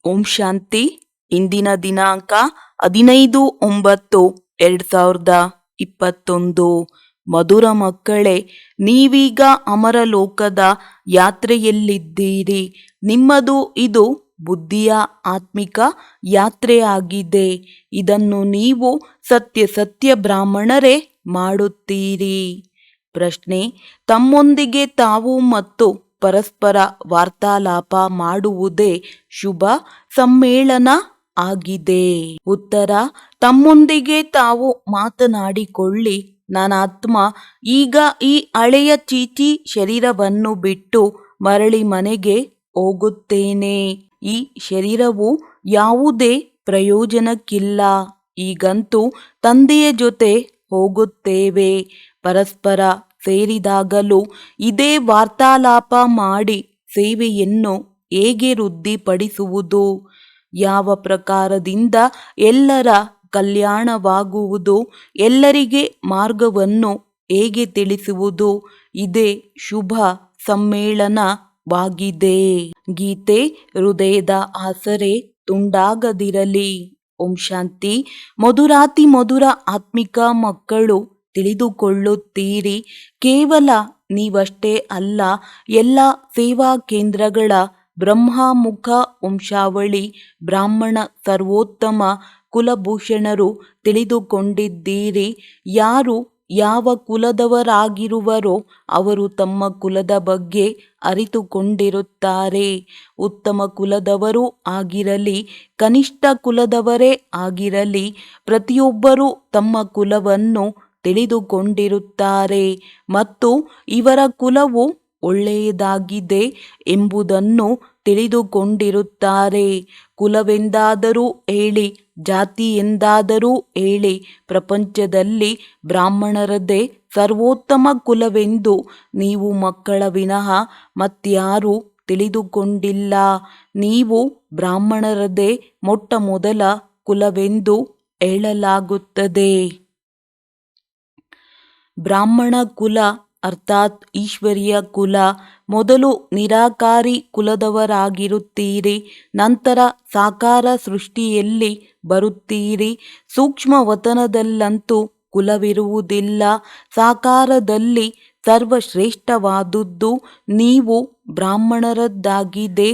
ಓಂ ಶಾಂತಿ. ಇಂದಿನ ದಿನಾಂಕ 15/9/2021. ಮಧುರ ಮಕ್ಕಳೇ, ನೀವೀಗ ಅಮರಲೋಕದ ಯಾತ್ರೆಯಲ್ಲಿದ್ದೀರಿ. ನಿಮ್ಮದು ಇದು ಬುದ್ಧಿಯ ಆತ್ಮಿಕ ಯಾತ್ರೆಯಾಗಿದೆ. ಇದನ್ನು ನೀವು ಸತ್ಯ ಬ್ರಾಹ್ಮಣರೇ ಮಾಡುತ್ತೀರಿ. ಪ್ರಶ್ನೆ: ತಮ್ಮೊಂದಿಗೆ ತಾವು ಮತ್ತು ಪರಸ್ಪರ ವಾರ್ತಾಲಾಪ ಮಾಡುವುದೇ ಶುಭ ಸಮ್ಮೇಳನ ಆಗಿದೆ. ಉತ್ತರ: ತಮ್ಮೊಂದಿಗೆ ತಾವು ಮಾತನಾಡಿಕೊಳ್ಳಿ. ನಾನಾತ್ಮ ಈಗ ಈ ಹಳೆಯ ಚೀಚಿ ಶರೀರವನ್ನು ಬಿಟ್ಟು ಮರಳಿ ಮನೆಗೆ ಹೋಗುತ್ತೇನೆ. ಈ ಶರೀರವು ಯಾವುದೇ ಪ್ರಯೋಜನಕ್ಕಿಲ್ಲ. ಈಗಂತೂ ತಂದೆಯ ಜೊತೆ ಹೋಗುತ್ತೇವೆ. ಪರಸ್ಪರ ಸೇರಿದಾಗಲೂ ಇದೇ ವಾರ್ತಾಲಾಪ ಮಾಡಿ ಸೇವೆಯನ್ನು ಹೇಗೆ ವೃದ್ಧಿಪಡಿಸುವುದು, ಯಾವ ಪ್ರಕಾರದಿಂದ ಎಲ್ಲರ ಕಲ್ಯಾಣವಾಗುವುದು, ಎಲ್ಲರಿಗೆ ಮಾರ್ಗವನ್ನು ಹೇಗೆ ತಿಳಿಸುವುದು, ಇದೇ ಶುಭ ಸಮ್ಮೇಳನವಾಗಿದೆ. ಗೀತೆ: ಹೃದಯದ ಆಸರೆ ತುಂಡಾಗದಿರಲಿ. ಓಂ ಶಾಂತಿ. ಮಧುರಾತಿ ಮಧುರ ಆತ್ಮಿಕ ಮಕ್ಕಳು, ತಿಳಿದುಕೊಳ್ಳುತ್ತೀರಿ, ಕೇವಲ ನೀವಷ್ಟೇ ಅಲ್ಲ, ಎಲ್ಲ ಸೇವಾ ಕೇಂದ್ರಗಳ ಬ್ರಹ್ಮಮುಖ ವಂಶಾವಳಿ ಬ್ರಾಹ್ಮಣ ಸರ್ವೋತ್ತಮ ಕುಲಭೂಷಣರು ತಿಳಿದುಕೊಂಡಿದ್ದೀರಿ. ಯಾರು ಯಾವ ಕುಲದವರಾಗಿರುವರೋ ಅವರು ತಮ್ಮ ಕುಲದ ಬಗ್ಗೆ ಅರಿತುಕೊಂಡಿರುತ್ತಾರೆ. ಉತ್ತಮ ಕುಲದವರು ಆಗಿರಲಿ, ಕನಿಷ್ಠ ಕುಲದವರೇ ಆಗಿರಲಿ, ಪ್ರತಿಯೊಬ್ಬರೂ ತಮ್ಮ ಕುಲವನ್ನು ತಿಳಿದುಕೊಂಡಿರುತ್ತಾರೆ ಮತ್ತು ಇವರ ಕುಲವು ಒಳ್ಳೆಯದಾಗಿದೆ ಎಂಬುದನ್ನು ತಿಳಿದುಕೊಂಡಿರುತ್ತಾರೆ. ಕುಲವೆಂದಾದರೂ ಹೇಳಿ, ಜಾತಿ ಎಂದಾದರೂ ಹೇಳಿ, ಪ್ರಪಂಚದಲ್ಲಿ ಬ್ರಾಹ್ಮಣರದೇ ಸರ್ವೋತ್ತಮ ಕುಲವೆಂದು ನೀವು ಮಕ್ಕಳ ವಿನಃ ಮತ್ಯಾರೂ ತಿಳಿದುಕೊಂಡಿಲ್ಲ. ನೀವು ಬ್ರಾಹ್ಮಣರದೇ ಮೊಟ್ಟ ಮೊದಲ ಕುಲವೆಂದು ಹೇಳಲಾಗುತ್ತದೆ. ಬ್ರಾಹ್ಮಣ ಕುಲ ಅರ್ಥಾತ್ ಈಶ್ವರೀಯ ಕುಲ. ಮೊದಲು ನಿರಾಕಾರಿ ಕುಲದವರಾಗಿರುತ್ತೀರಿ, ನಂತರ ಸಾಕಾರ ಸೃಷ್ಟಿಯಲ್ಲಿ ಬರುತ್ತೀರಿ. ಸೂಕ್ಷ್ಮ ವತನದಲ್ಲಂತೂ ಕುಲವಿರುವುದಿಲ್ಲ. ಸಾಕಾರದಲ್ಲಿ ಸರ್ವಶ್ರೇಷ್ಠವಾದುದು ನೀವು ಬ್ರಾಹ್ಮಣರದ್ದಾಗಿದೆ.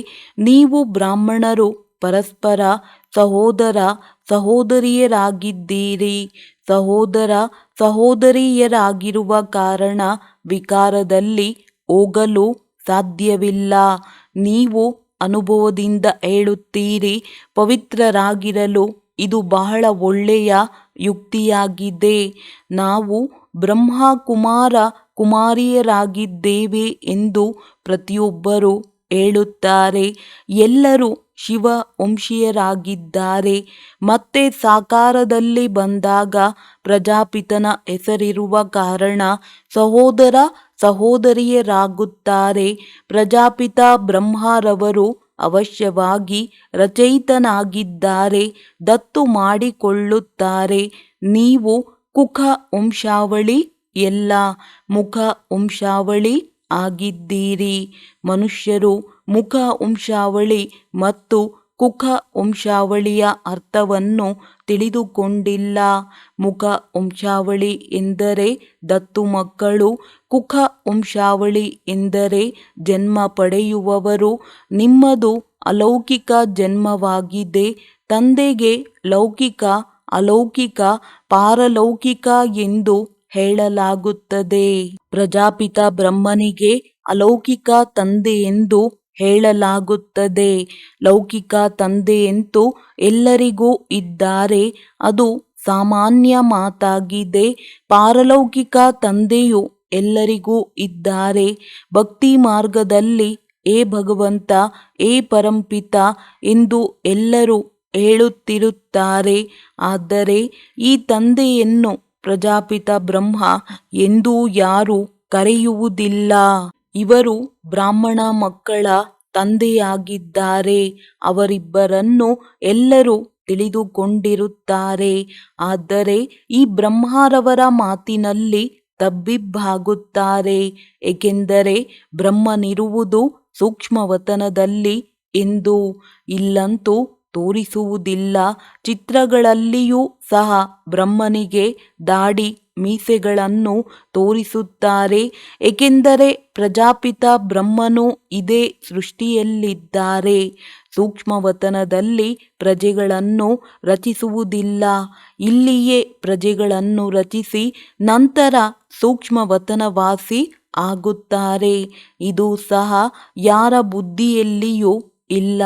ನೀವು ಬ್ರಾಹ್ಮಣರು ಪರಸ್ಪರ ಸಹೋದರ ಸಹೋದರಿಯರಾಗಿದ್ದೀರಿ. ಸಹೋದರ ಸಹೋದರಿಯರಾಗಿರುವ ಕಾರಣ ವಿಕಾರದಲ್ಲಿ ಹೋಗಲು ಸಾಧ್ಯವಿಲ್ಲ. ನೀವು ಅನುಭವದಿಂದ ಹೇಳುತ್ತೀರಿ, ಪವಿತ್ರರಾಗಿರಲು ಇದು ಬಹಳ ಒಳ್ಳೆಯ ಯುಕ್ತಿಯಾಗಿದೆ. ನಾವು ಬ್ರಹ್ಮ ಕುಮಾರ ಕುಮಾರಿಯರಾಗಿದ್ದೇವೆ ಎಂದು ಪ್ರತಿಯೊಬ್ಬರೂ ಹೇಳುತ್ತಾರೆ. ಎಲ್ಲರೂ ಶಿವ ವಂಶೀಯರಾಗಿದ್ದಾರೆ. ಮತ್ತೆ ಸಾಕಾರದಲ್ಲಿ ಬಂದಾಗ ಪ್ರಜಾಪಿತನ ಹೆಸರಿರುವ ಕಾರಣ ಸಹೋದರ ಸಹೋದರಿಯರಾಗುತ್ತಾರೆ. ಪ್ರಜಾಪಿತ ಬ್ರಹ್ಮರವರು ಅವಶ್ಯವಾಗಿ ರಚಯಿತನಾಗಿದ್ದಾರೆ, ದತ್ತು ಮಾಡಿಕೊಳ್ಳುತ್ತಾರೆ. ನೀವು ಕುಖ ವಂಶಾವಳಿ, ಎಲ್ಲ ಮುಖ ವಂಶಾವಳಿ ಆಗಿದ್ದೀರಿ. ಮನುಷ್ಯರು ಮುಖ ವಂಶಾವಳಿ ಮತ್ತು ಕುಖ ವಂಶಾವಳಿಯ ಅರ್ಥವನ್ನು ತಿಳಿದುಕೊಂಡಿಲ್ಲ. ಮುಖ ವಂಶಾವಳಿ ಎಂದರೆ ದತ್ತು ಮಕ್ಕಳು, ಕುಖ ವಂಶಾವಳಿ ಎಂದರೆ ಜನ್ಮ ಪಡೆಯುವವರು. ನಿಮ್ಮದು ಅಲೌಕಿಕ ಜನ್ಮವಾಗಿದೆ. ತಂದೆಗೆ ಲೌಕಿಕ, ಅಲೌಕಿಕ, ಪಾರಲೌಕಿಕ ಎಂದು ಹೇಳಲಾಗುತ್ತದೆ. ಪ್ರಜಾಪಿತ ಬ್ರಹ್ಮನಿಗೆ ಅಲೌಕಿಕ ತಂದೆಯೆಂದು ಹೇಳಲಾಗುತ್ತದೆ. ಲೌಕಿಕ ತಂದೆಯಂತೂ ಎಲ್ಲರಿಗೂ ಇದ್ದಾರೆ, ಅದು ಸಾಮಾನ್ಯ ಮಾತಾಗಿದೆ. ಪಾರಲೌಕಿಕ ತಂದೆಯು ಎಲ್ಲರಿಗೂ ಇದ್ದಾರೆ. ಭಕ್ತಿ ಮಾರ್ಗದಲ್ಲಿ ಹೇ ಭಗವಂತ, ಹೇ ಪರಂಪಿತ ಎಂದು ಎಲ್ಲರೂ ಹೇಳುತ್ತಿರುತ್ತಾರೆ. ಆದರೆ ಈ ತಂದೆಯನ್ನು ಪ್ರಜಾಪಿತ ಬ್ರಹ್ಮ ಎಂದೂ ಯಾರೂ ಕರೆಯುವುದಿಲ್ಲ. ಇವರು ಬ್ರಾಹ್ಮಣ ಮಕ್ಕಳ ತಂದೆಯಾಗಿದ್ದಾರೆ. ಅವರಿಬ್ಬರನ್ನು ಎಲ್ಲರೂ ತಿಳಿದುಕೊಂಡಿರುತ್ತಾರೆ. ಆದರೆ ಈ ಬ್ರಹ್ಮರವರ ಮಾತಿನಲ್ಲಿ ತಬ್ಬಿಬ್ಬಾಗುತ್ತಾರೆ. ಏಕೆಂದರೆ ಬ್ರಹ್ಮನಿರುವುದು ಸೂಕ್ಷ್ಮವತನದಲ್ಲಿ ಎಂದು. ಇಲ್ಲಂತೂ ತೋರಿಸುವುದಿಲ್ಲ. ಚಿತ್ರಗಳಲ್ಲಿಯೂ ಸಹ ಬ್ರಹ್ಮನಿಗೆ ದಾಡಿ ಮೀಸೆಗಳನ್ನು ತೋರಿಸುತ್ತಾರೆ. ಏಕೆಂದರೆ ಪ್ರಜಾಪಿತ ಬ್ರಹ್ಮನು ಇದೇ ಸೃಷ್ಟಿಯಲ್ಲಿದ್ದಾರೆ. ಸೂಕ್ಷ್ಮವತನದಲ್ಲಿ ಪ್ರಜೆಗಳನ್ನು ರಚಿಸುವುದಿಲ್ಲ. ಇಲ್ಲಿಯೇ ಪ್ರಜೆಗಳನ್ನು ರಚಿಸಿ ನಂತರ ಸೂಕ್ಷ್ಮವತನವಾಸಿ ಆಗುತ್ತಾರೆ. ಇದು ಸಹ ಯಾರ ಬುದ್ಧಿಯಲ್ಲಿಯೂ ಇಲ್ಲ.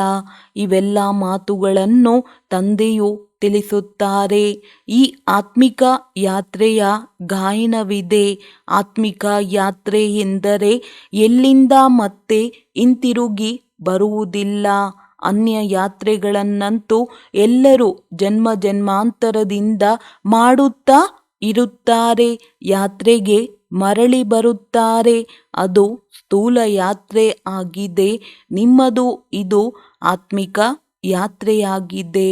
ಇವೆಲ್ಲ ಮಾತುಗಳನ್ನು ತಂದೆಯು ತಿಳಿಸುತ್ತಾರೆ. ಈ ಆತ್ಮಿಕ ಯಾತ್ರೆಯ ಗಾಯನವಿದೆ. ಆತ್ಮಿಕ ಯಾತ್ರೆ ಎಂದರೆ ಎಲ್ಲಿಂದ ಮತ್ತೆ ಹಿಂತಿರುಗಿ ಬರುವುದಿಲ್ಲ. ಅನ್ಯ ಯಾತ್ರೆಗಳನ್ನಂತೂ ಎಲ್ಲರೂ ಜನ್ಮ ಜನ್ಮಾಂತರದಿಂದ ಮಾಡುತ್ತಾ ಇರುತ್ತಾರೆ. ಯಾತ್ರೆಗೆ ಮರಳಿ ಬರುತ್ತಾರೆ. ಅದು ಸ್ಥೂಲ ಯಾತ್ರೆ ಆಗಿದೆ. ನಿಮ್ಮದು ಇದು ಆತ್ಮಿಕ ಯಾತ್ರೆಯಾಗಿದೆ.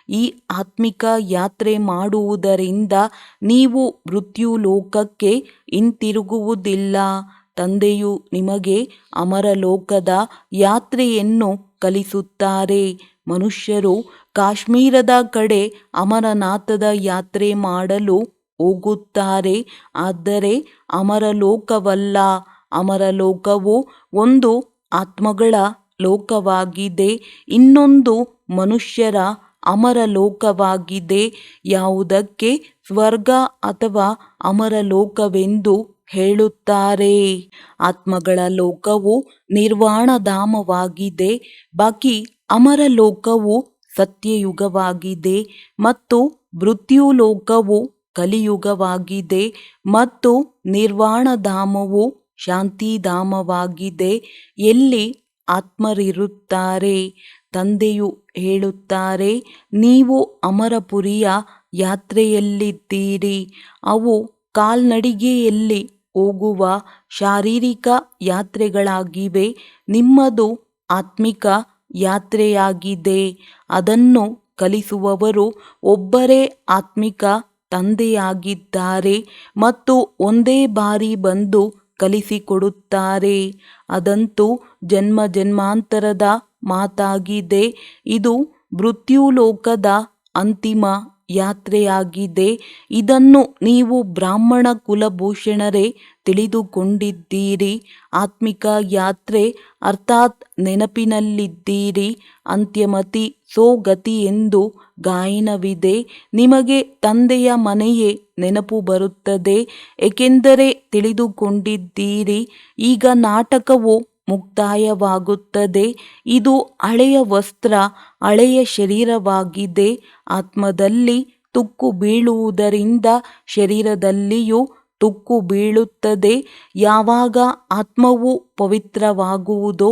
ಈ ಆತ್ಮಿಕ ಯಾತ್ರೆ ಮಾಡುವುದರಿಂದ ನೀವು ಮೃತ್ಯು ಲೋಕಕ್ಕೆ ಹಿಂತಿರುಗುವುದಿಲ್ಲ. ತಂದೆಯು ನಿಮಗೆ ಅಮರಲೋಕದ ಯಾತ್ರೆಯನ್ನು ಕಲಿಸುತ್ತಾರೆ. ಮನುಷ್ಯರು ಕಾಶ್ಮೀರದ ಕಡೆ ಅಮರನಾಥದ ಯಾತ್ರೆ ಮಾಡಲು ಹೋಗುತ್ತಾರೆ. ಆದರೆ ಅಮರಲೋಕವಲ್ಲ. ಅಮರಲೋಕವು ಒಂದು ಆತ್ಮಗಳ ಲೋಕವಾಗಿದೆ. ಇನ್ನೊಂದು ಮನುಷ್ಯರ ಅಮರಲೋಕವಾಗಿದೆ. ಯಾವುದಕ್ಕೆ ಸ್ವರ್ಗ ಅಥವಾ ಅಮರಲೋಕವೆಂದು ಹೇಳುತ್ತಾರೆ? ಆತ್ಮಗಳ ಲೋಕವು ನಿರ್ವಾಣಧಾಮವಾಗಿದೆ. ಬಾಕಿ ಅಮರಲೋಕವು ಸತ್ಯಯುಗವಾಗಿದೆ ಮತ್ತು ಮೃತ್ಯುಲೋಕವು ಕಲಿಯುಗವಾಗಿದೆ ಮತ್ತು ನಿರ್ವಾಣಧಾಮವು ಶಾಂತಿಧಾಮವಾಗಿದೆ. ಎಲ್ಲಿ ಆತ್ಮರಿರುತ್ತಾರೆ. ತಂದೆಯು ಹೇಳುತ್ತಾರೆ, ನೀವು ಅಮರಪುರಿಯ ಯಾತ್ರೆಯಲ್ಲಿದ್ದೀರಿ. ಅವು ಕಾಲ್ನಡಿಗೆಯಲ್ಲಿ ಹೋಗುವ ಶಾರೀರಿಕ ಯಾತ್ರೆಗಳಾಗಿವೆ. ನಿಮ್ಮದು ಆತ್ಮಿಕ ಯಾತ್ರೆಯಾಗಿದೆ. ಅದನ್ನು ಕಲಿಸುವವರು ಒಬ್ಬರೇ ಆತ್ಮಿಕ ತಂದೆಯಾಗಿದ್ದಾರೆ ಮತ್ತು ಒಂದೇ ಬಾರಿ ಬಂದು ಕಲಿಸಿಕೊಡುತ್ತಾರೆ. ಅದಂತೂ ಜನ್ಮ ಜನ್ಮಾಂತರದ ಮಾತಾಗಿದೆ. ಇದು ಮೃತ್ಯುಲೋಕದ ಅಂತಿಮ ಯಾತ್ರೆಯಾಗಿದೆ. ಇದನ್ನು ನೀವು ಬ್ರಾಹ್ಮಣ ಕುಲಭೂಷಣರೇ ತಿಳಿದುಕೊಂಡಿದ್ದೀರಿ. ಆತ್ಮಿಕ ಯಾತ್ರೆ ಅರ್ಥಾತ್ ನೆನಪಿನಲ್ಲಿದ್ದೀರಿ. ಅಂತ್ಯಮತಿ ಸೋಗತಿ ಎಂದು ಗಾಯನವಿದೆ. ನಿಮಗೆ ತಂದೆಯ ಮನೆಯೇ ನೆನಪು ಬರುತ್ತದೆ. ಏಕೆಂದರೆ ತಿಳಿದುಕೊಂಡಿದ್ದೀರಿ. ಈಗ ನಾಟಕವು ಮುಕ್ತಾಯವಾಗುತ್ತದೆ. ಇದು ಹಳೆಯ ವಸ್ತ್ರ, ಹಳೆಯ ಶರೀರವಾಗಿದೆ. ಆತ್ಮದಲ್ಲಿ ತುಕ್ಕು ಬೀಳುವುದರಿಂದ ಶರೀರದಲ್ಲಿಯೂ ತುಕ್ಕು ಬೀಳುತ್ತದೆ. ಯಾವಾಗ ಆತ್ಮವು ಪವಿತ್ರವಾಗುವುದೋ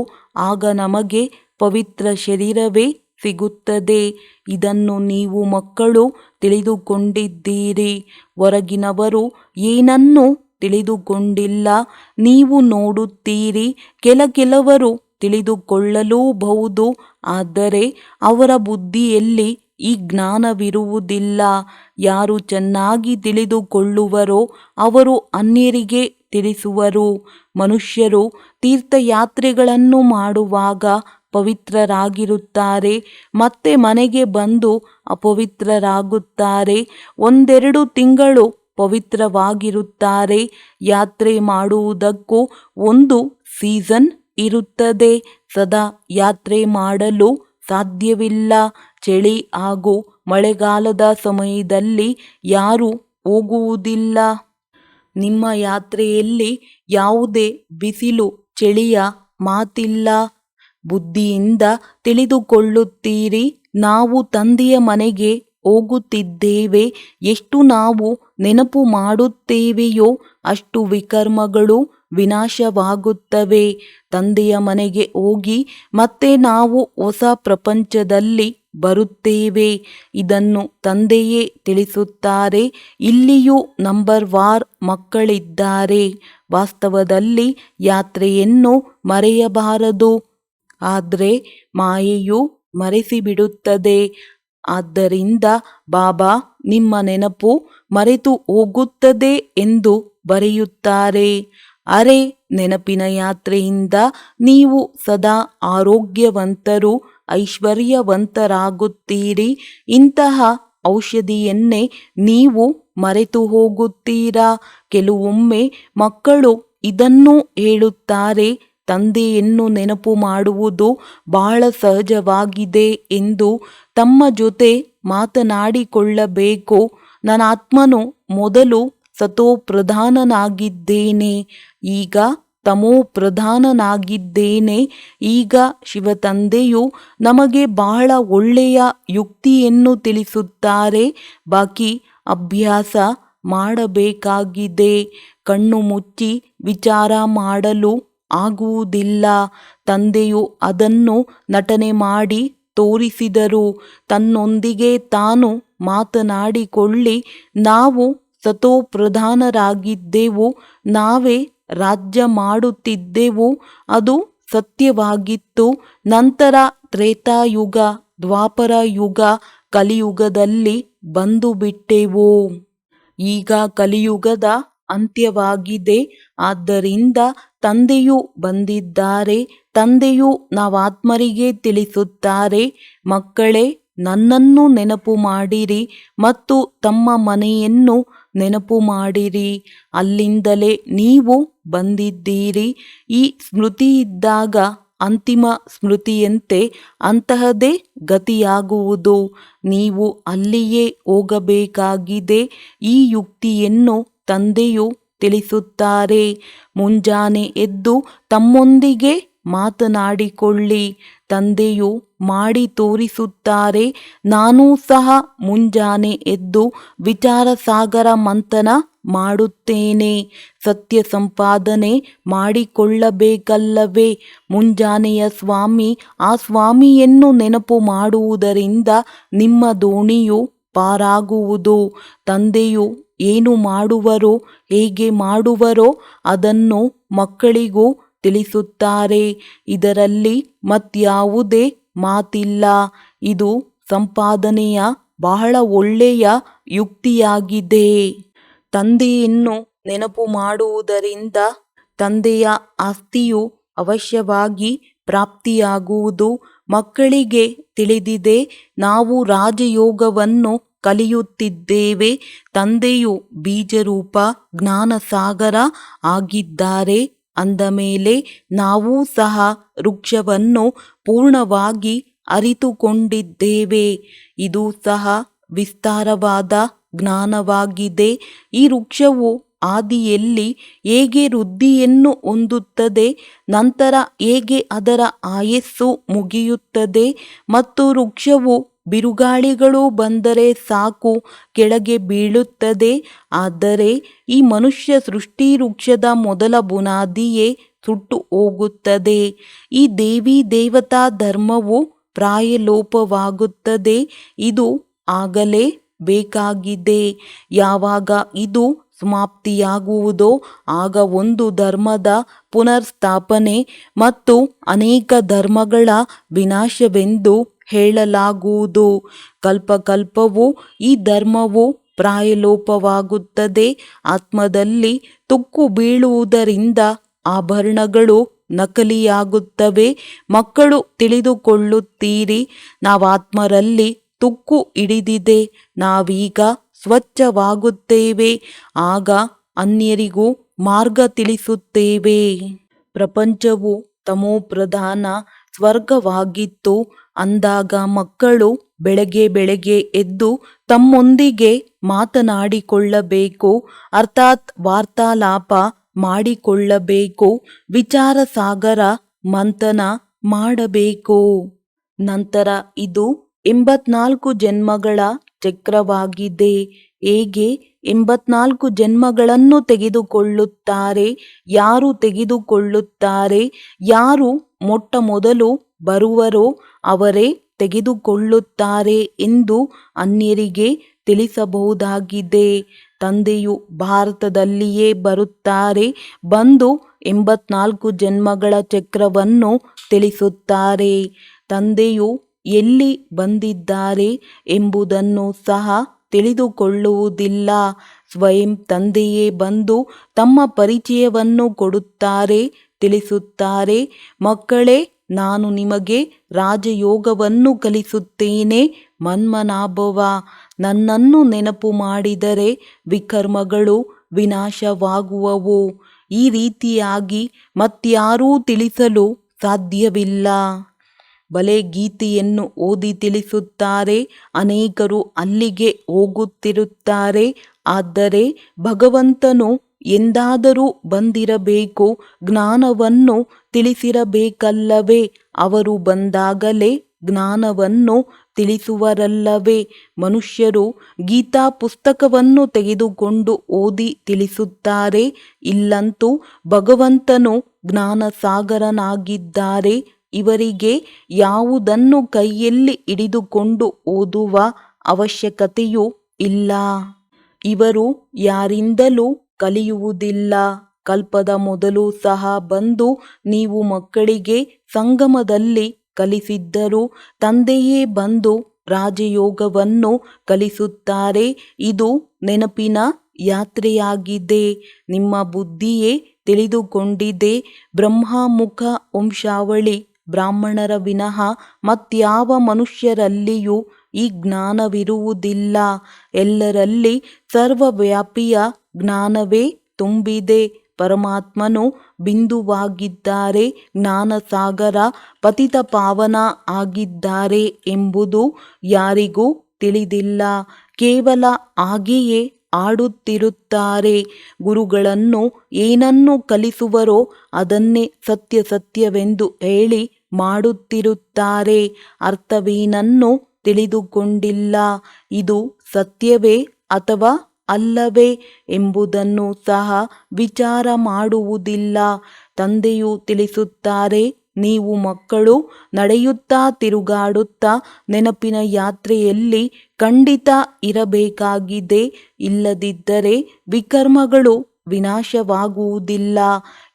ಆಗ ನಮಗೆ ಪವಿತ್ರ ಶರೀರವೇ ಸಿಗುತ್ತದೆ. ಇದನ್ನು ನೀವು ಮಕ್ಕಳು ತಿಳಿದುಕೊಂಡಿದ್ದೀರಿ. ಹೊರಗಿನವರು ಏನನ್ನೂ ತಿಳಿದುಕೊಂಡಿಲ್ಲ. ನೀವು ನೋಡುತ್ತೀರಿ. ಕೆಲವರು ತಿಳಿದುಕೊಳ್ಳಲೂಬಹುದು. ಆದರೆ ಅವರ ಬುದ್ಧಿಯಲ್ಲಿ ಈ ಜ್ಞಾನವಿರುವುದಿಲ್ಲ. ಯಾರು ಚೆನ್ನಾಗಿ ತಿಳಿದುಕೊಳ್ಳುವರೋ ಅವರು ಅನ್ಯರಿಗೆ ತಿಳಿಸುವರು. ಮನುಷ್ಯರು ತೀರ್ಥಯಾತ್ರೆಗಳನ್ನು ಮಾಡುವಾಗ ಪವಿತ್ರರಾಗಿರುತ್ತಾರೆ. ಮತ್ತೆ ಮನೆಗೆ ಬಂದು ಅಪವಿತ್ರರಾಗುತ್ತಾರೆ. ಒಂದೆರಡು ತಿಂಗಳು ಪವಿತ್ರವಾಗಿರುತ್ತಾರೆ. ಯಾತ್ರೆ ಮಾಡುವುದಕ್ಕೂ ಒಂದು ಸೀಸನ್ ಇರುತ್ತದೆ. ಸದಾ ಯಾತ್ರೆ ಮಾಡಲು ಸಾಧ್ಯವಿಲ್ಲ. ಚಳಿ ಹಾಗೂ ಮಳೆಗಾಲದ ಸಮಯದಲ್ಲಿ ಯಾರೂ ಹೋಗುವುದಿಲ್ಲ. ನಿಮ್ಮ ಯಾತ್ರೆಯಲ್ಲಿ ಯಾವುದೇ ಬಿಸಿಲು ಚಳಿಯ ಮಾತಿಲ್ಲ. ಬುದ್ಧಿಯಿಂದ ತಿಳಿದುಕೊಳ್ಳುತ್ತೀರಿ. ನಾವು ತಂದೆಯ ಮನೆಗೆ ಹೋಗುತ್ತಿದ್ದೇವೆ. ಎಷ್ಟು ನಾವು ನೆನಪು ಮಾಡುತ್ತೇವೆಯೋ ಅಷ್ಟು ವಿಕರ್ಮಗಳು ವಿನಾಶವಾಗುತ್ತವೆ. ತಂದೆಯ ಮನೆಗೆ ಹೋಗಿ ಮತ್ತೆ ನಾವು ಹೊಸ ಪ್ರಪಂಚದಲ್ಲಿ ಬರುತ್ತೇವೆ. ಇದನ್ನು ತಂದೆಯೇ ತಿಳಿಸುತ್ತಾರೆ. ಇಲ್ಲಿಯೂ ನಂಬರ್ ವಾರ್ ಮಕ್ಕಳಿದ್ದಾರೆ. ವಾಸ್ತವದಲ್ಲಿ ಯಾತ್ರೆಯನ್ನು ಮರೆಯಬಾರದು. ಆದರೆ ಮಾಯೆಯು ಮರೆಸಿಬಿಡುತ್ತದೆ. ಆದ್ದರಿಂದ ಬಾಬಾ ನಿಮ್ಮ ನೆನಪು ಮರೆತು ಹೋಗುತ್ತದೆ ಎಂದು ಬರೆಯುತ್ತಾರೆ. ಅರೆ ನೆನಪಿನ ಯಾತ್ರೆಯಿಂದ ನೀವು ಸದಾ ಆರೋಗ್ಯವಂತರು, ಐಶ್ವರ್ಯವಂತರಾಗುತ್ತೀರಿ. ಇಂತಹ ಔಷಧಿಯನ್ನೇ ನೀವು ಮರೆತು ಹೋಗುತ್ತೀರಾ. ಕೆಲವೊಮ್ಮೆ ಮಕ್ಕಳು ಇದನ್ನು ಹೇಳುತ್ತಾರೆ, ತಂದೆಯನ್ನು ನೆನಪು ಮಾಡುವುದು ಬಹಳ ಸಹಜವಾಗಿದೆ ಎಂದು. ತಮ್ಮ ಜೊತೆ ಮಾತನಾಡಿಕೊಳ್ಳಬೇಕು. ನನ್ನ ಆತ್ಮನು ಮೊದಲು ಸತೋಪ್ರಧಾನನಾಗಿದ್ದೇನೆ, ಈಗ ತಮೋ ಪ್ರಧಾನನಾಗಿದ್ದೇನೆ. ಈಗ ಶಿವತಂದೆಯು ನಮಗೆ ಬಹಳ ಒಳ್ಳೆಯ ಯುಕ್ತಿಯನ್ನು ತಿಳಿಸುತ್ತಾರೆ. ಬಾಕಿ ಅಭ್ಯಾಸ ಮಾಡಬೇಕಾಗಿದೆ. ಕಣ್ಣು ಮುಚ್ಚಿ ವಿಚಾರ ಮಾಡಲು ಆಗುವುದಿಲ್ಲ. ತಂದೆಯು ಅದನ್ನು ನಟನೆ ಮಾಡಿ ತೋರಿಸಿದರು. ತನ್ನೊಂದಿಗೆ ತಾನು ಮಾತನಾಡಿಕೊಳ್ಳಿ. ನಾವು ಸತೋಪ್ರಧಾನರಾಗಿದ್ದೆವು, ನಾವೇ ರಾಜ್ಯ ಮಾಡುತ್ತಿದ್ದೆವು, ಅದು ಸತ್ಯವಾಗಿತ್ತು. ನಂತರ ತ್ರೇತಾಯುಗ, ದ್ವಾಪರ ಯುಗ, ಕಲಿಯುಗದಲ್ಲಿ ಬಂದು ಬಿಟ್ಟೆವು. ಈಗ ಕಲಿಯುಗದ ಅಂತ್ಯವಾಗಿದೆ. ಆದ್ದರಿಂದ ತಂದೆಯು ಬಂದಿದ್ದಾರೆ. ತಂದೆಯು ನಾವಾತ್ಮರಿಗೆ ತಿಳಿಸುತ್ತಾರೆ, ಮಕ್ಕಳೇ, ನನ್ನನ್ನು ನೆನಪು ಮಾಡಿರಿ ಮತ್ತು ತಮ್ಮ ಮನೆಯನ್ನು ನೆನಪು ಮಾಡಿರಿ. ಅಲ್ಲಿಂದಲೇ ನೀವು ಬಂದಿದ್ದೀರಿ. ಈ ಸ್ಮೃತಿಯಿದ್ದಾಗ ಅಂತಿಮ ಸ್ಮೃತಿಯಂತೆ ಅಂತಹದೇ ಗತಿಯಾಗುವುದು. ನೀವು ಅಲ್ಲಿಯೇ ಹೋಗಬೇಕಾಗಿದೆ. ಈ ಯುಕ್ತಿಯನ್ನು ತಂದೆಯು ತಿಳಿಸುತ್ತಾರೆ. ಮುಂಜಾನೆ ಎದ್ದು ತಮ್ಮೊಂದಿಗೆ ಮಾತನಾಡಿಕೊಳ್ಳಿ. ತಂದೆಯು ಮಾಡಿ ತೋರಿಸುತ್ತಾರೆ. ನಾನೂ ಸಹ ಮುಂಜಾನೆ ಎದ್ದು ವಿಚಾರ ಸಾಗರ ಮಂಥನ ಮಾಡುತ್ತೇನೆ. ಸತ್ಯ ಸಂಪಾದನೆ ಮಾಡಿಕೊಳ್ಳಬೇಕಲ್ಲವೇ? ಮುಂಜಾನೆಯ ಸ್ವಾಮಿ, ಆ ಸ್ವಾಮಿಯನ್ನು ನೆನಪು ಮಾಡುವುದರಿಂದ ನಿಮ್ಮ ದೋಣಿಯು ಪಾರಾಗುವುದು. ತಂದೆಯು ಏನು ಮಾಡುವರೋ, ಹೇಗೆ ಮಾಡುವರೋ ಅದನ್ನು ಮಕ್ಕಳಿಗೂ ತಿಳಿಸುತ್ತಾರೆ. ಇದರಲ್ಲಿ ಮತ್ಯಾವುದೇ ಮಾತಿಲ್ಲ. ಇದು ಸಂಪಾದನೆಯ ಬಹಳ ಒಳ್ಳೆಯ ಯುಕ್ತಿಯಾಗಿದೆ. ತಂದೆಯನ್ನು ನೆನಪು ಮಾಡುವುದರಿಂದ ತಂದೆಯ ಆಸ್ತಿಯು ಅವಶ್ಯವಾಗಿ ಪ್ರಾಪ್ತಿಯಾಗುವುದು. ಮಕ್ಕಳಿಗೆ ತಿಳಿದಿದೆ, ನಾವು ರಾಜಯೋಗವನ್ನು ಕಲಿಯುತ್ತಿದ್ದೇವೆ. ತಂದೆಯು ಬೀಜರೂಪ ಜ್ಞಾನಸಾಗರ ಆಗಿದ್ದಾರೆ. ಅಂದ ಮೇಲೆ ನಾವೂ ಸಹ ವೃಕ್ಷವನ್ನು ಪೂರ್ಣವಾಗಿ ಅರಿತುಕೊಂಡಿದ್ದೇವೆ. ಇದು ಸಹ ವಿಸ್ತಾರವಾದ ಜ್ಞಾನವಾಗಿದೆ. ಈ ವೃಕ್ಷವು ಆದಿಯಲ್ಲಿ ಹೇಗೆ ವೃದ್ಧಿಯನ್ನು ಹೊಂದುತ್ತದೆ, ನಂತರ ಹೇಗೆ ಅದರ ಆಯಸ್ಸು ಮುಗಿಯುತ್ತದೆ ಮತ್ತು ವೃಕ್ಷವು ಬಿರುಗಾಳಿಗಳು ಬಂದರೆ ಸಾಕು ಕೆಳಗೆ ಬೀಳುತ್ತದೆ. ಆದರೆ ಈ ಮನುಷ್ಯ ಸೃಷ್ಟಿ ವೃಕ್ಷದ ಮೊದಲ ಬುನಾದಿಯೇ ಸುಟ್ಟು ಹೋಗುತ್ತದೆ. ಈ ದೇವಿ ದೇವತಾ ಧರ್ಮವು ಪ್ರಾಯಲೋಪವಾಗುತ್ತದೆ. ಇದು ಆಗಲೇ ಬೇಕಾಗಿದೆ. ಯಾವಾಗ ಇದು ಸಮಾಪ್ತಿಯಾಗುವುದೋ ಆಗ ಒಂದು ಧರ್ಮದ ಪುನರ್ಸ್ಥಾಪನೆ ಮತ್ತು ಅನೇಕ ಧರ್ಮಗಳ ವಿನಾಶವೆಂದು ಹೇಳಲಾಗುವುದು. ಕಲ್ಪಕಲ್ಪವು ಈ ಧರ್ಮವು ಪ್ರಾಯಲೋಪವಾಗುತ್ತದೆ. ಆತ್ಮದಲ್ಲಿ ತುಕ್ಕು ಬೀಳುವುದರಿಂದ ಆಭರಣಗಳು ನಕಲಿಯಾಗುತ್ತವೆ. ಮಕ್ಕಳು ತಿಳಿದುಕೊಳ್ಳುತ್ತೀರಿ, ನಾವಾತ್ಮರಲ್ಲಿ ತುಕ್ಕು ಹಿಡಿದಿದೆ, ನಾವೀಗ ಸ್ವಚ್ಛವಾಗುತ್ತೇವೆ. ಆಗ ಅನ್ಯರಿಗೂ ಮಾರ್ಗ ತಿಳಿಸುತ್ತೇವೆ. ಪ್ರಪಂಚವು ತಮೋಪ್ರಧಾನ ಸ್ವರ್ಗವಾಗಿತ್ತು ಅಂದಾಗ ಮಕ್ಕಳು ಬೆಳಗ್ಗೆ ಬೆಳಗ್ಗೆ ಎದ್ದು ತಮ್ಮೊಂದಿಗೆ ಮಾತನಾಡಿಕೊಳ್ಳಬೇಕು, ಅರ್ಥಾತ್ ವಾರ್ತಾಲಾಪ ಮಾಡಿಕೊಳ್ಳಬೇಕು, ವಿಚಾರ ಸಾಗರ ಮಂಥನ ಮಾಡಬೇಕು. ನಂತರ ಇದು 84 ಜನ್ಮಗಳ ಚಕ್ರವಾಗಿದೆ. ಹೇಗೆ 84 ಜನ್ಮಗಳನ್ನು ತೆಗೆದುಕೊಳ್ಳುತ್ತಾರೆ? ಯಾರು ತೆಗೆದುಕೊಳ್ಳುತ್ತಾರೆ? ಯಾರು ಮೊಟ್ಟ ಮೊದಲು ಬರುವರೋ ಅವರೇ ತೆಗೆದುಕೊಳ್ಳುತ್ತಾರೆ ಎಂದು ಅನ್ಯರಿಗೆ ತಿಳಿಸಬಹುದಾಗಿದೆ. ತಂದೆಯು ಭಾರತದಲ್ಲಿಯೇ ಬರುತ್ತಾರೆ. ಬಂದು 84 ಜನ್ಮಗಳ ಚಕ್ರವನ್ನು ತಿಳಿಸುತ್ತಾರೆ. ತಂದೆಯು ಎಲ್ಲಿ ಬಂದಿದ್ದಾರೆ ಎಂಬುದನ್ನು ಸಹ ತಿಳಿದುಕೊಳ್ಳುವುದಿಲ್ಲ. ಸ್ವಯಂ ತಂದೆಯೇ ಬಂದು ತಮ್ಮ ಪರಿಚಯವನ್ನು ಕೊಡುತ್ತಾರೆ, ತಿಳಿಸುತ್ತಾರೆ. ಮಕ್ಕಳೇ, ನಾನು ನಿಮಗೆ ರಾಜಯೋಗವನ್ನು ಕಲಿಸುತ್ತೇನೆ. ಮನ್ಮನಾಭವ. ನನ್ನನ್ನು ನೆನಪು ಮಾಡಿದರೆ ವಿಕರ್ಮಗಳು ವಿನಾಶವಾಗುವವು. ಈ ರೀತಿಯಾಗಿ ಮತ್ಯಾರೂ ತಿಳಿಸಲು ಸಾಧ್ಯವಿಲ್ಲ. ಭಲೆ ಗೀತೆಯನ್ನು ಓದಿ ತಿಳಿಸುತ್ತಾರೆ, ಅನೇಕರು ಅಲ್ಲಿಗೆ ಹೋಗುತ್ತಿರುತ್ತಾರೆ. ಆದರೆ ಭಗವಂತನು ಎಂದಾದರೂ ಬಂದಿರಬೇಕು, ಜ್ಞಾನವನ್ನು ತಿಳಿಸಿರಬೇಕಲ್ಲವೇ? ಅವರು ಬಂದಾಗಲೇ ಜ್ಞಾನವನ್ನು ತಿಳಿಸುವರಲ್ಲವೇ? ಮನುಷ್ಯರು ಗೀತಾ ಪುಸ್ತಕವನ್ನು ತೆಗೆದುಕೊಂಡು ಓದಿ ತಿಳಿಸುತ್ತಾರೆ. ಇಲ್ಲಂತೂ ಭಗವಂತನು ಜ್ಞಾನಸಾಗರನಾಗಿದ್ದಾರೆ. ಇವರಿಗೆ ಯಾವುದನ್ನು ಕೈಯಲ್ಲಿ ಹಿಡಿದುಕೊಂಡು ಓದುವ ಅವಶ್ಯಕತೆಯೂ ಇಲ್ಲ. ಇವರು ಯಾರಿಂದಲೂ ಕಲಿಯುವುದಿಲ್ಲ. ಕಲ್ಪದ ಮೊದಲು ಸಹ ಬಂದು ನೀವು ಮಕ್ಕಳಿಗೆ ಸಂಗಮದಲ್ಲಿ ಕಲಿಸಿದ್ದರು. ತಂದೆಯೇ ಬಂದು ರಾಜಯೋಗವನ್ನು ಕಲಿಸುತ್ತಾರೆ. ಇದು ನೆನಪಿನ ಯಾತ್ರೆಯಾಗಿದೆ. ನಿಮ್ಮ ಬುದ್ಧಿಯೇ ತಿಳಿದುಕೊಂಡಿದೆ. ಬ್ರಹ್ಮಮುಖ ವಂಶಾವಳಿ ಬ್ರಾಹ್ಮಣರ ವಿನಃ ಮತ್ಯಾವ ಮನುಷ್ಯರಲ್ಲಿಯೂ ಈ ಜ್ಞಾನವಿರುವುದಿಲ್ಲ. ಎಲ್ಲರಲ್ಲಿ ಸರ್ವವ್ಯಾಪಿಯ ಜ್ಞಾನವೇ ತುಂಬಿದೆ. ಪರಮಾತ್ಮನು ಬಿಂದುವಾಗಿದ್ದಾರೆ. ಜ್ಞಾನಸಾಗರ ಪತಿತ ಪಾವನ ಆಗಿದ್ದಾರೆ ಎಂಬುದು ಯಾರಿಗೂ ತಿಳಿದಿಲ್ಲ. ಕೇವಲ ಹಾಗೆಯೇ ಆಡುತ್ತಿರುತ್ತಾರೆ. ಗುರುಗಳನ್ನು ಏನನ್ನು ಕಲಿಸುವರೋ ಅದನ್ನೇ ಸತ್ಯ ಸತ್ಯವೆಂದು ಹೇಳಿ ಮಾಡುತ್ತಿರುತ್ತಾರೆ. ಅರ್ಥವೇನನ್ನು ತಿಳಿದುಕೊಂಡಿಲ್ಲ. ಇದು ಸತ್ಯವೇ ಅಥವಾ ಅಲ್ಲವೇ ಎಂಬುದನ್ನು ಸಹ ವಿಚಾರ ಮಾಡುವುದಿಲ್ಲ. ತಂದೆಯು ತಿಳಿಸುತ್ತಾರೆ, ನೀವು ಮಕ್ಕಳು ನಡೆಯುತ್ತಾ ತಿರುಗಾಡುತ್ತಾ ನೆನಪಿನ ಯಾತ್ರೆಯಲ್ಲಿ ಖಂಡಿತ ಇರಬೇಕಾಗಿದೆ. ಇಲ್ಲದಿದ್ದರೆ ವಿಕರ್ಮಗಳು ವಿನಾಶವಾಗುವುದಿಲ್ಲ.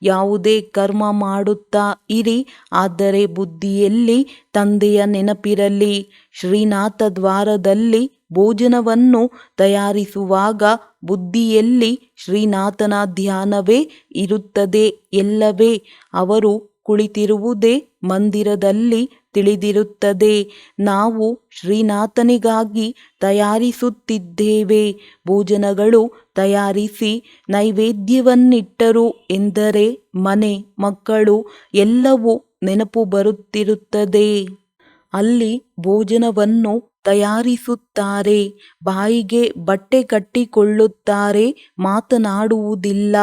ಯಾವುದೇ ಕರ್ಮ ಮಾಡುತ್ತಾ ಇರಿ, ಆದರೆ ಬುದ್ಧಿಯಲ್ಲಿ ತಂದೆಯ ನೆನಪಿರಲಿ. ಶ್ರೀನಾಥ ದ್ವಾರದಲ್ಲಿ ಭೋಜನವನ್ನು ತಯಾರಿಸುವಾಗ ಬುದ್ಧಿಯಲ್ಲಿ ಶ್ರೀನಾಥನ ಧ್ಯಾನವೇ ಇರುತ್ತದೆ ಎಲ್ಲವೇ. ಅವರು ಕುಳಿತಿರುವುದೇ ಮಂದಿರದಲ್ಲಿ ತಿಳಿದಿರುತ್ತದೆ. ನಾವು ಶ್ರೀನಾಥನಿಗಾಗಿ ತಯಾರಿಸುತ್ತಿದ್ದೇವೆ. ಭೋಜನಗಳು ತಯಾರಿಸಿ ನೈವೇದ್ಯವನ್ನಿಟ್ಟರು ಎಂದರೆ ಮನೆ, ಮಕ್ಕಳು ಎಲ್ಲವೂ ನೆನಪು ಬರುತ್ತಿರುತ್ತದೆ. ಅಲ್ಲಿ ಭೋಜನವನ್ನು ತಯಾರಿಸುತ್ತಾರೆ. ಬಾಯಿಗೆ ಬಟ್ಟೆ ಕಟ್ಟಿಕೊಳ್ಳುತ್ತಾರೆ. ಮಾತನಾಡುವುದಿಲ್ಲ.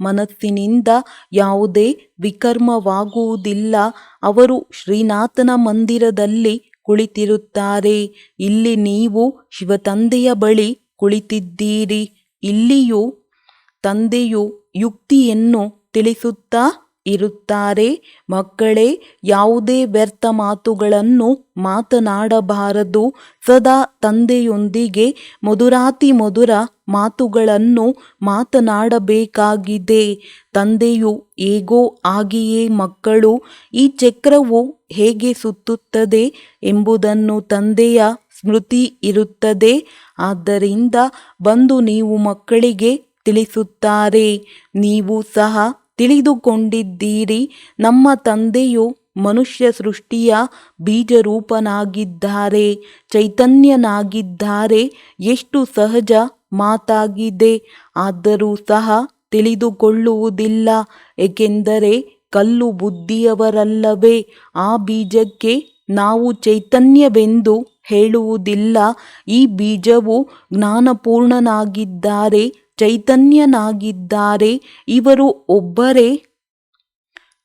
ಮನಸ್ಸಿನಿಂದ ಯಾವುದೇ ವಿಕರ್ಮವಾಗುವುದಿಲ್ಲ. ಅವರು ಶ್ರೀನಾಥನ ಮಂದಿರದಲ್ಲಿ ಕುಳಿತಿರುತ್ತಾರೆ. ಇಲ್ಲಿ ನೀವು ಶಿವತಂದೆಯ ಬಳಿ ಕುಳಿತಿದ್ದೀರಿ. ಇಲ್ಲಿಯೂ ತಂದೆಯು ಯುಕ್ತಿಯನ್ನು ತಿಳಿಸುತ್ತಾ ಇರುತ್ತಾರೆ. ಮಕ್ಕಳೇ, ಯಾವುದೇ ವ್ಯರ್ಥ ಮಾತುಗಳನ್ನು ಮಾತನಾಡಬಾರದು. ಸದಾ ತಂದೆಯೊಂದಿಗೆ ಮಧುರಾತಿ ಮಧುರ ಮಾತುಗಳನ್ನು ಮಾತನಾಡಬೇಕಾಗಿದೆ. ತಂದೆಯು ಹೇಗೋ ಹಾಗೆಯೇ ಮಕ್ಕಳು. ಈ ಚಕ್ರವು ಹೇಗೆ ಸುತ್ತುತ್ತದೆ ಎಂಬುದನ್ನು ತಂದೆಯ ಸ್ಮೃತಿ ಇರುತ್ತದೆ. ಆದ್ದರಿಂದ ಬಂದು ನೀವು ಮಕ್ಕಳಿಗೆ ತಿಳಿಸುತ್ತಾರೆ. ನೀವು ಸಹ ತಿಳಿದುಕೊಂಡಿದ್ದೀರಿ. ನಮ್ಮ ತಂದೆಯು ಮನುಷ್ಯ ಸೃಷ್ಟಿಯ ಬೀಜರೂಪನಾಗಿದ್ದಾರೆ, ಚೈತನ್ಯನಾಗಿದ್ದಾರೆ. ಎಷ್ಟು ಸಹಜ ಮಾತಾಗಿದೆ. ಆದರೂ ಸಹ ತಿಳಿದುಕೊಳ್ಳುವುದಿಲ್ಲ. ಏಕೆಂದರೆ ಕಲ್ಲು ಬುದ್ಧಿಯವರಲ್ಲವೇ. ಆ ಬೀಜಕ್ಕೆ ನಾವು ಚೈತನ್ಯವೆಂದು ಹೇಳುವುದಿಲ್ಲ. ಈ ಬೀಜವು ಜ್ಞಾನಪೂರ್ಣನಾಗಿದ್ದಾರೆ, ಚೈತನ್ಯನಾಗಿದ್ದಾರೆ. ಇವರು ಒಬ್ಬರೇ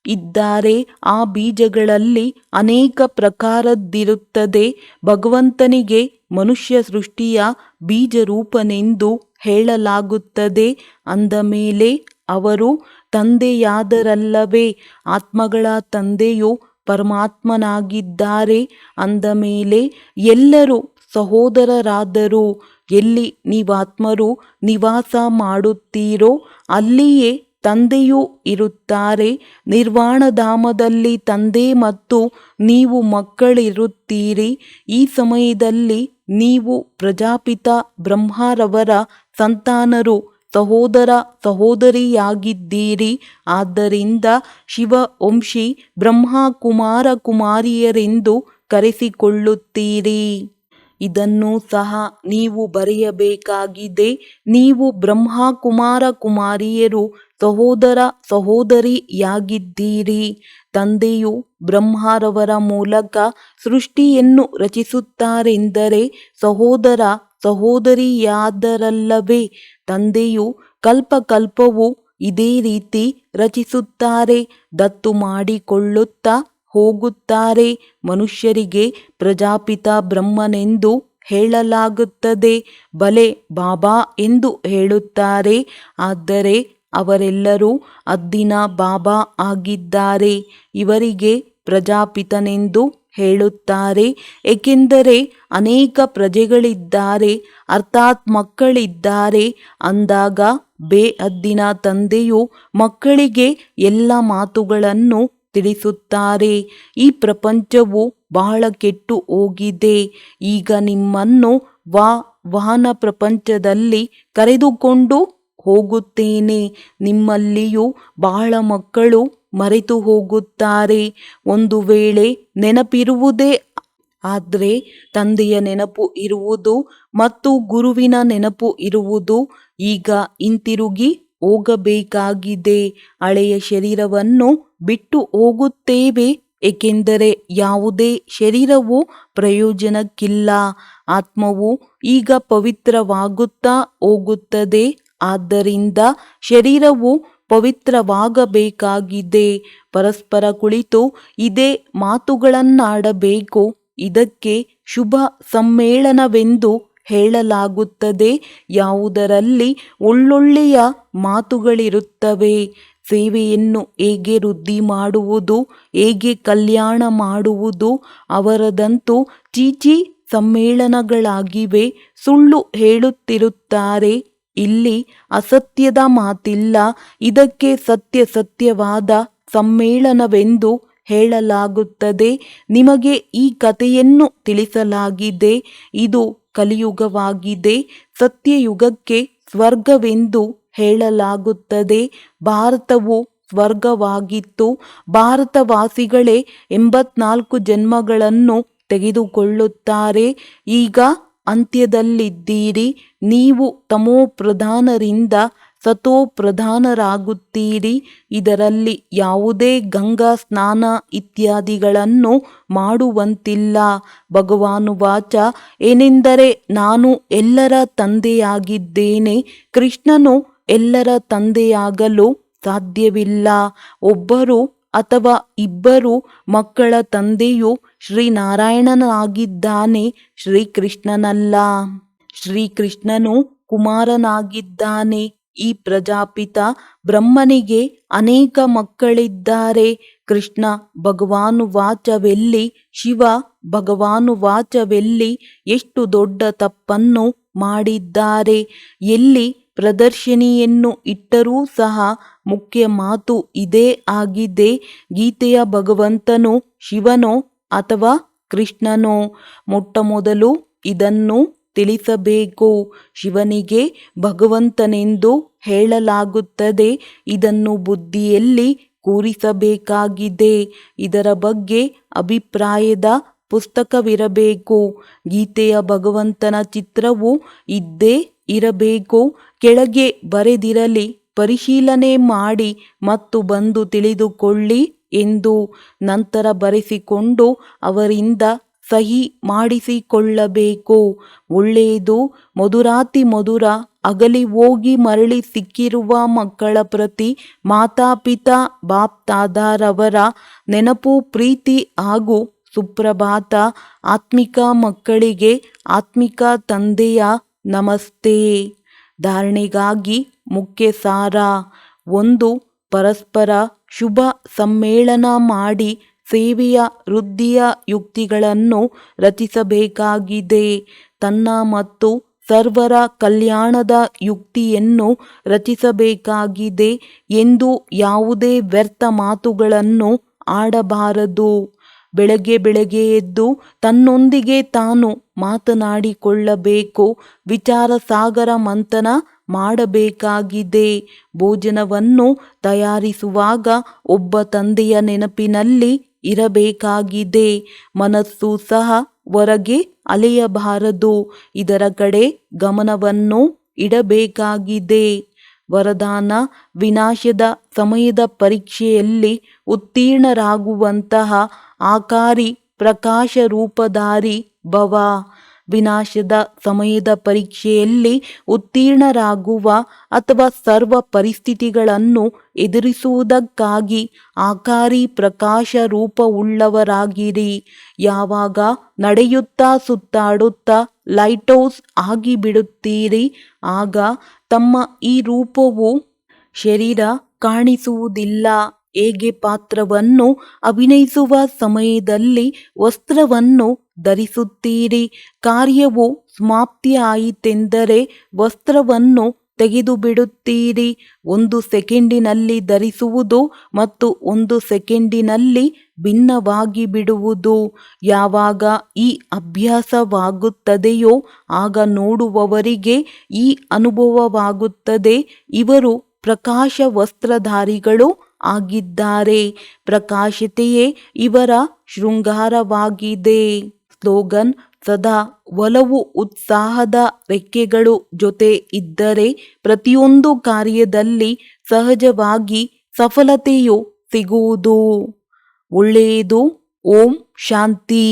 ಇದ್ದಾರೆ. ಆ ಬೀಜಗಳಲ್ಲಿ ಅನೇಕ ಪ್ರಕಾರದ್ದಿರುತ್ತದೆ. ಭಗವಂತನಿಗೆ ಮನುಷ್ಯ ಸೃಷ್ಟಿಯ ಬೀಜರೂಪನೆಂದು ಹೇಳಲಾಗುತ್ತದೆ. ಅಂದ ಮೇಲೆ ಅವರು ತಂದೆಯಾದರಲ್ಲವೇ. ಆತ್ಮಗಳ ತಂದೆಯು ಪರಮಾತ್ಮನಾಗಿದ್ದಾರೆ. ಅಂದ ಮೇಲೆ ಎಲ್ಲರೂ ಸಹೋದರರಾದರು. ಎಲ್ಲಿ ನೀವಾತ್ಮರು ನಿವಾಸ ಮಾಡುತ್ತೀರೋ ಅಲ್ಲಿಯೇ ತಂದೆಯೂ ಇರುತ್ತಾರೆ. ನಿರ್ವಾಣಧಾಮದಲ್ಲಿ ತಂದೆ ಮತ್ತು ನೀವು ಮಕ್ಕಳಿರುತ್ತೀರಿ. ಈ ಸಮಯದಲ್ಲಿ ನೀವು ಪ್ರಜಾಪಿತ ಬ್ರಹ್ಮರವರ ಸಂತಾನರು, ಸಹೋದರ ಸಹೋದರಿಯಾಗಿದ್ದೀರಿ. ಆದ್ದರಿಂದ ಶಿವವಂಶಿ ಬ್ರಹ್ಮ ಕುಮಾರ ಕುಮಾರಿಯರೆಂದು ಕರೆಸಿಕೊಳ್ಳುತ್ತೀರಿ. ಇದನ್ನು ಸಹ ನೀವು ಬರೆಯಬೇಕಾಗಿದೆ. ನೀವು ಬ್ರಹ್ಮ ಕುಮಾರ ಕುಮಾರಿಯರು, ಸಹೋದರ ಸಹೋದರಿಯಾಗಿದ್ದೀರಿ. ತಂದೆಯು ಬ್ರಹ್ಮರವರ ಮೂಲಕ ಸೃಷ್ಟಿಯನ್ನು ರಚಿಸುತ್ತಾರೆಂದರೆ ಸಹೋದರ ಸಹೋದರಿಯಾದರಲ್ಲವೇ? ತಂದೆಯು ಕಲ್ಪಕಲ್ಪವೂ ಇದೇ ರೀತಿ ರಚಿಸುತ್ತಾರೆ, ದತ್ತು ಮಾಡಿಕೊಳ್ಳುತ್ತಾ ಹೋಗುತ್ತಾರೆ. ಮನುಷ್ಯರಿಗೆ ಪ್ರಜಾಪಿತ ಬ್ರಹ್ಮನೆಂದು ಹೇಳಲಾಗುತ್ತದೆ, ಬಲೆ ಬಾಬಾ ಎಂದು ಹೇಳುತ್ತಾರೆ. ಆದರೆ ಅವರೆಲ್ಲರೂ ಅದ್ದಿನ ಬಾಬಾ ಆಗಿದ್ದಾರೆ. ಇವರಿಗೆ ಪ್ರಜಾಪಿತನೆಂದು ಹೇಳುತ್ತಾರೆ, ಏಕೆಂದರೆ ಅನೇಕ ಪ್ರಜೆಗಳಿದ್ದಾರೆ, ಅರ್ಥಾತ್ ಮಕ್ಕಳಿದ್ದಾರೆ. ಅಂದಾಗ ಬೇಅದ್ದಿನ ತಂದೆಯು ಮಕ್ಕಳಿಗೆ ಎಲ್ಲ ಮಾತುಗಳನ್ನು ತಿಳಿಸುತ್ತಾರೆ. ಈ ಪ್ರಪಂಚವು ಬಹಳ ಕೆಟ್ಟು ಹೋಗಿದೆ. ಈಗ ನಿಮ್ಮನ್ನು ವಾಹನ ಪ್ರಪಂಚದಲ್ಲಿ ಕರೆದುಕೊಂಡು ಹೋಗುತ್ತೇನೆ. ನಿಮ್ಮಲ್ಲಿಯೂ ಬಹಳ ಮಕ್ಕಳು ಮರೆತು ಹೋಗುತ್ತಾರೆ. ಒಂದು ವೇಳೆ ನೆನಪಿರುವುದೇ ಆದರೆ ತಂದೆಯ ನೆನಪು ಇರುವುದು ಮತ್ತು ಗುರುವಿನ ನೆನಪು ಇರುವುದು. ಈಗ ಹಿಂತಿರುಗಿ ಹೋಗಬೇಕಾಗಿದೆ. ಹಳೆಯ ಶರೀರವನ್ನು ಬಿಟ್ಟು ಹೋಗುತ್ತೇವೆ, ಏಕೆಂದರೆ ಯಾವುದೇ ಶರೀರವು ಪ್ರಯೋಜನಕ್ಕಿಲ್ಲ. ಆತ್ಮವು ಈಗ ಪವಿತ್ರವಾಗುತ್ತಾ ಹೋಗುತ್ತದೆ. ಆದ್ದರಿಂದ ಶರೀರವು ಪವಿತ್ರವಾಗಬೇಕಾಗಿದೆ. ಪರಸ್ಪರ ಕುಳಿತು ಇದೇ ಮಾತುಗಳನ್ನಾಡಬೇಕು. ಇದಕ್ಕೆ ಶುಭ ಸಮ್ಮೇಳನವೆಂದು ಹೇಳಲಾಗುತ್ತದೆ, ಯಾವುದರಲ್ಲಿ ಒಳ್ಳೊಳ್ಳೆಯ ಮಾತುಗಳಿರುತ್ತವೆ. ಸೇವೆಯನ್ನು ಹೇಗೆ ವೃದ್ಧಿ ಮಾಡುವುದು, ಹೇಗೆ ಕಲ್ಯಾಣ ಮಾಡುವುದು, ಅವರದಂತೂ ಚೀಚಿ ಸಮ್ಮೇಳನಗಳಾಗಿವೆ. ಸುಳ್ಳು ಹೇಳುತ್ತಿರುತ್ತಾರೆ. ಇಲ್ಲಿ ಅಸತ್ಯದ ಮಾತಿಲ್ಲ. ಇದಕ್ಕೆ ಸತ್ಯವಾದ ಸಮ್ಮೇಳನವೆಂದು ಹೇಳಲಾಗುತ್ತದೆ. ನಿಮಗೆ ಈ ಕಥೆಯನ್ನು ತಿಳಿಸಲಾಗಿದೆ. ಇದು ಕಲಿಯುಗವಾಗಿದೆ. ಸತ್ಯಯುಗಕ್ಕೆ ಸ್ವರ್ಗವೆಂದು ಹೇಳಲಾಗುತ್ತದೆ. ಭಾರತವು ಸ್ವರ್ಗವಾಗಿತ್ತು. ಭಾರತವಾಸಿಗಳೇ 84 ಜನ್ಮಗಳನ್ನು ತೆಗೆದುಕೊಳ್ಳುತ್ತಾರೆ. ಈಗ ಅಂತ್ಯದಲ್ಲಿದ್ದೀರಿ. ನೀವು ತಮೋ ಪ್ರಧಾನರಿಂದ ಸತೋ ಪ್ರಧಾನರಾಗುತ್ತೀರಿ. ಇದರಲ್ಲಿ ಯಾವುದೇ ಗಂಗಾ ಸ್ನಾನ ಇತ್ಯಾದಿಗಳನ್ನು ಮಾಡುವಂತಿಲ್ಲ. ಭಗವಾನುವಾಚ, ಏನೆಂದರೆ ನಾನು ಎಲ್ಲರ ತಂದೆಯಾಗಿದ್ದೇನೆ. ಕೃಷ್ಣನು ಎಲ್ಲರ ತಂದೆಯಾಗಲು ಸಾಧ್ಯವಿಲ್ಲ. ಒಬ್ಬರು ಅಥವಾ ಇಬ್ಬರು ಮಕ್ಕಳ ತಂದೆಯು ಶ್ರೀನಾರಾಯಣನಾಗಿದ್ದಾನೆ, ಶ್ರೀಕೃಷ್ಣನಲ್ಲ. ಶ್ರೀಕೃಷ್ಣನು ಕುಮಾರನಾಗಿದ್ದಾನೆ. ಈ ಪ್ರಜಾಪಿತ ಬ್ರಹ್ಮನಿಗೆ ಅನೇಕ ಮಕ್ಕಳಿದ್ದಾರೆ. ಕೃಷ್ಣ ಭಗವಾನುವಾಚವೆಲ್ಲಿ, ಶಿವ ಭಗವಾನುವಾಚವೆಲ್ಲಿ ಎಷ್ಟು ದೊಡ್ಡ ತಪ್ಪನ್ನು ಮಾಡಿದ್ದಾರೆ. ಎಲ್ಲಿ ಪ್ರದರ್ಶನಿಯನ್ನು ಇಟ್ಟರೂ ಸಹ ಮುಖ್ಯ ಮಾತು ಇದೇ ಆಗಿದೆ. ಗೀತೆಯ ಭಗವಂತನು ಶಿವನೋ ಅಥವಾ ಕೃಷ್ಣನೋ? ಮೊಟ್ಟಮೊದಲು ಇದನ್ನು ತಿಳಿಸಬೇಕು. ಶಿವನಿಗೆ ಭಗವಂತನೆಂದು ಹೇಳಲಾಗುತ್ತದೆ. ಇದನ್ನು ಬುದ್ಧಿಯಲ್ಲಿ ಕೂರಿಸಬೇಕಾಗಿದೆ. ಇದರ ಬಗ್ಗೆ ಅಭಿಪ್ರಾಯದ ಪುಸ್ತಕವಿರಬೇಕು. ಗೀತೆಯ ಭಗವಂತನ ಚಿತ್ರವು ಇದ್ದೇ ಇರಬೇಕು. ಕೆಳಗೆ ಬರೆದಿರಲಿ, ಪರಿಶೀಲನೆ ಮಾಡಿ ಮತ್ತು ಬಂದು ತಿಳಿದುಕೊಳ್ಳಿ ಎಂದು. ನಂತರ ಬರೆಸಿಕೊಂಡು ಅವರಿಂದ ಸಹಿ ಮಾಡಿಸಿಕೊಳ್ಳಬೇಕು. ಒಳ್ಳೆಯದು. ಮಧುರಾತಿ ಮಧುರ ಅಗಲಿ ಹೋಗಿ ಮರಳಿ ಸಿಕ್ಕಿರುವ ಮಕ್ಕಳ ಪ್ರತಿ ಮಾತಾಪಿತಾ ಬಾಪ್ತಾದರವರ ನೆನಪು, ಪ್ರೀತಿ ಹಾಗೂ ಸುಪ್ರಭಾತ. ಆತ್ಮಿಕ ಮಕ್ಕಳಿಗೆ ಆತ್ಮಿಕ ತಂದೆಯ ನಮಸ್ತೆ. ಧಾರಣೆಗಾಗಿ ಮುಖ್ಯ ಸಾರ. 1. ಪರಸ್ಪರ ಶುಭ ಸಮ್ಮೇಳನ ಮಾಡಿ ಸೇವೆಯ ವೃದ್ಧಿಯ ಯುಕ್ತಿಗಳನ್ನು ರಚಿಸಬೇಕಾಗಿದೆ. ತನ್ನ ಮತ್ತು ಸರ್ವರ ಕಲ್ಯಾಣದ ಯುಕ್ತಿಯನ್ನು ರಚಿಸಬೇಕಾಗಿದೆ ಎಂದು ಯಾವುದೇ ವ್ಯರ್ಥ ಮಾತುಗಳನ್ನು ಆಡಬಾರದು. ಬೆಳಗ್ಗೆ ಎದ್ದು ತನ್ನೊಂದಿಗೆ ತಾನು ಮಾತನಾಡಿಕೊಳ್ಳಬೇಕು. ವಿಚಾರ ಸಾಗರ ಮಂಥನ ಮಾಡಬೇಕಾಗಿದೆ. ಭೋಜನವನ್ನು ತಯಾರಿಸುವಾಗ ಒಬ್ಬ ತಂದೆಯ ನೆನಪಿನಲ್ಲಿ ಇರಬೇಕಾಗಿದೆ. ಮನಸ್ಸು ಸಹ ಹೊರಗೆ ಅಲೆಯಬಾರದು. ಇದರ ಕಡೆ ಗಮನವನ್ನು ಇಡಬೇಕಾಗಿದೆ. ವರದಾನ: ವಿನಾಶದ ಸಮಯದ ಪರೀಕ್ಷೆಯಲ್ಲಿ ಉತ್ತೀರ್ಣರಾಗುವಂತಹ ಆಕಾರಿ ಪ್ರಕಾಶ ರೂಪಧಾರಿ ಭವ. ವಿನಾಶದ ಸಮಯದ ಪರೀಕ್ಷೆಯಲ್ಲಿ ಉತ್ತೀರ್ಣರಾಗುವ ಅಥವಾ ಸರ್ವ ಪರಿಸ್ಥಿತಿಗಳನ್ನು ಎದುರಿಸುವುದಕ್ಕಾಗಿ ಆಕಾರಿ ಪ್ರಕಾಶ ರೂಪವುಳ್ಳವರಾಗಿರಿ. ಯಾವಾಗ ನಡೆಯುತ್ತಾ ಸುತ್ತಾಡುತ್ತಾ ಲೈಟ್ ಹೌಸ್ ಆಗಿಬಿಡುತ್ತೀರಿ, ಆಗ ತಮ್ಮ ಈ ರೂಪವು ಶರೀರ ಕಾಣಿಸುವುದಿಲ್ಲ. ಹೇಗೆ ಪಾತ್ರವನ್ನು ಅಭಿನಯಿಸುವ ಸಮಯದಲ್ಲಿ ವಸ್ತ್ರವನ್ನು ಧರಿಸುತ್ತೀರಿ, ಕಾರ್ಯವು ಸಮಾಪ್ತಿಯಾಯಿತೆಂದರೆ ವಸ್ತ್ರವನ್ನು ತೆಗೆದು ಬಿಡುತ್ತೀರಿ. 1 ಸೆಕೆಂಡಿನಲ್ಲಿ ಧರಿಸುವುದು ಮತ್ತು 1 ಸೆಕೆಂಡಿನಲ್ಲಿ ಭಿನ್ನವಾಗಿ ಬಿಡುವುದು. ಯಾವಾಗ ಈ ಅಭ್ಯಾಸವಾಗುತ್ತದೆಯೋ ಆಗ ನೋಡುವವರಿಗೆ ಈ ಅನುಭವವಾಗುತ್ತದೆ, ಇವರು ಪ್ರಕಾಶ ವಸ್ತ್ರಧಾರಿಗಳು ಆಗಿದ್ದಾರೆ. ಪ್ರಕಾಶತೆಯೇ ಇವರ ಶೃಂಗಾರವಾಗಿದೆ. ಸ್ಲೋಗನ್: ಸದಾ ಒಲವು ಉತ್ಸಾಹದ ರೆಕ್ಕೆಗಳು ಜೊತೆ ಇದ್ದರೆ ಪ್ರತಿಯೊಂದು ಕಾರ್ಯದಲ್ಲಿ ಸಹಜವಾಗಿ ಸಫಲತೆಯು ಸಿಗುವುದು. ಒಳ್ಳೆಯದು. ಓಂ ಶಾಂತಿ.